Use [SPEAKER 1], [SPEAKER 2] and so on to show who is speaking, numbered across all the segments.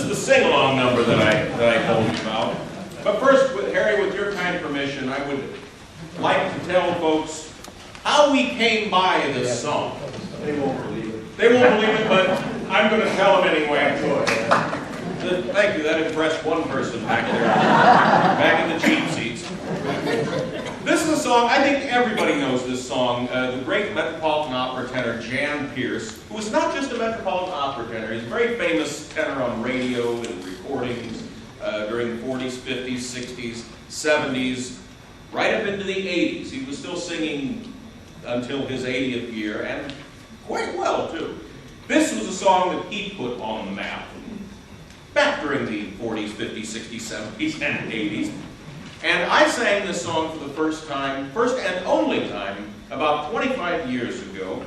[SPEAKER 1] is the sing-along number that I told you about. But first, Harry, with your kind permission, I would like to tell folks how we came by this song.
[SPEAKER 2] They won't believe it.
[SPEAKER 1] They won't believe it, but I'm going to tell them anyway. Thank you. That impressed one person back there, back in the cheap seats. This is a song, I think everybody knows this song. The great Metropolitan Opera tenor Jan Peerce, who was not just a Metropolitan Opera tenor, he's a very famous tenor on radio and recordings during the 40s, 50s, 60s, 70s, right up into the 80s. He was still singing until his 80th year, and quite well, too. This was a song that he put on the map back during the 40s, 50s, 60s, 70s, and 80s. And I sang this song for the first and only time, about 25 years ago,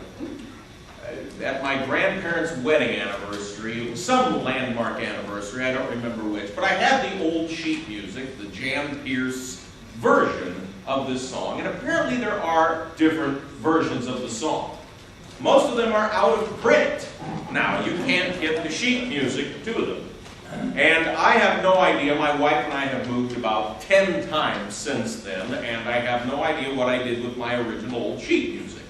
[SPEAKER 1] at my grandparents' wedding anniversary. It was some landmark anniversary, I don't remember which, but I had the old sheet music, the Jan Peerce version of this song, and apparently there are different versions of the song. Most of them are out of print. Now, you can't get the sheet music to them. And I have no idea, my wife and I have moved about 10 times since then, and I have no idea what I did with my original old sheet music.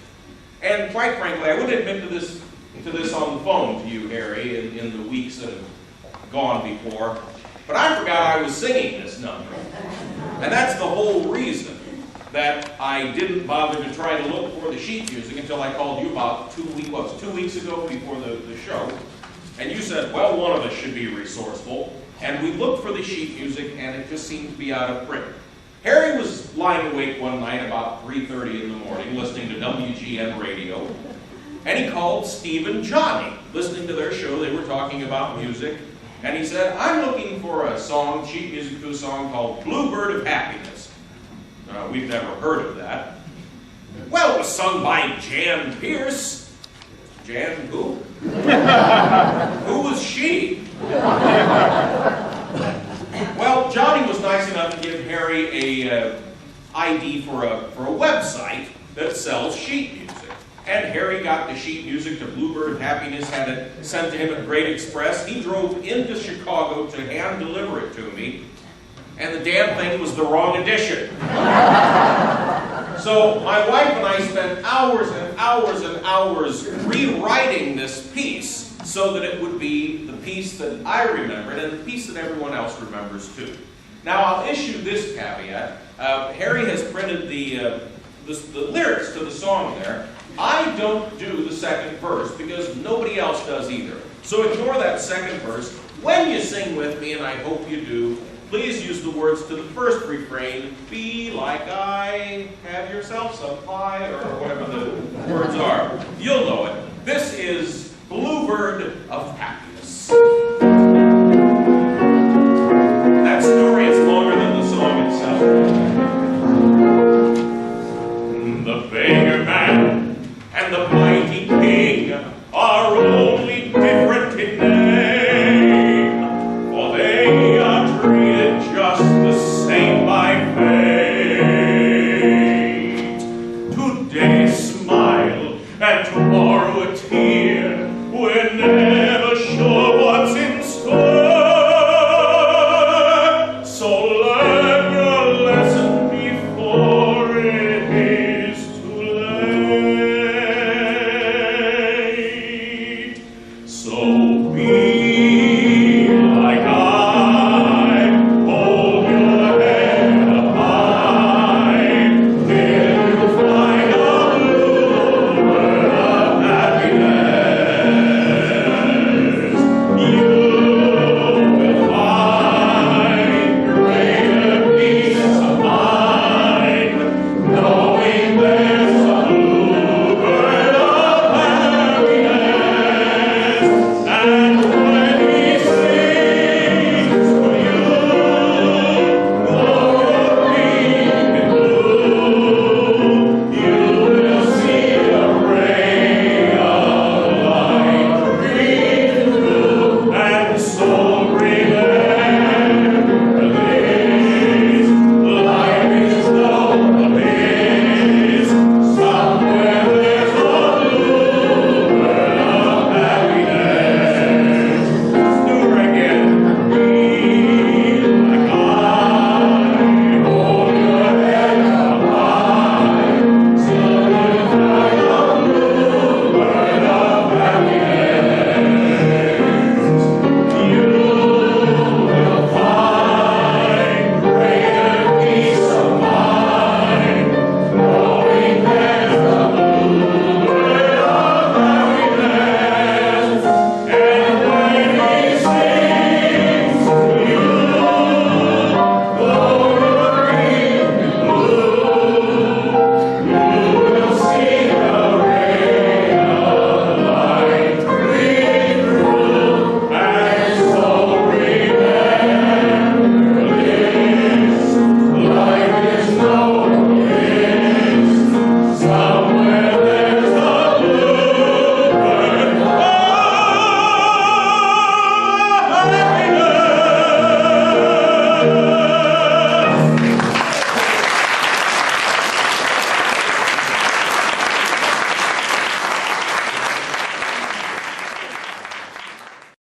[SPEAKER 1] And quite frankly, I would admit to this on the phone to you, Harry, in the weeks that have gone before, but I forgot I was singing this number. And that's the whole reason that I didn't bother to try to look for the sheet music until I called you about 2 weeks ago before the show. And you said, well, one of us should be resourceful. And we looked for the sheet music, and it just seemed to be out of print. Harry was lying awake one night about 3:30 in the morning, listening to WGN radio. And he called Steve and Johnny, listening to their show. They were talking about music. And he said, I'm looking for a song, sheet music to a song called Bluebird of Happiness. We've never heard of that. Well, it was sung by Jan Peerce. Jan who? Who was she? Well, Johnny was nice enough to give Harry a ID for a website that sells sheet music. And Harry got the sheet music to Bluebird of Happiness, had it sent to him at Great Express. He drove into Chicago to hand deliver it to me, and the damn thing was the wrong edition. So my wife and I spent hours and hours and hours rewriting this piece so that it would be the piece that I remembered and the piece that everyone else remembers too. Now I'll issue this caveat. Harry has printed the lyrics to the song there. I don't do the second verse because nobody else does either. So ignore that second verse. When you sing with me, and I hope you do, please use the words to the first refrain, be like I, have yourself some pie, or whatever the words are. You'll know it. This is Bluebird of Happiness.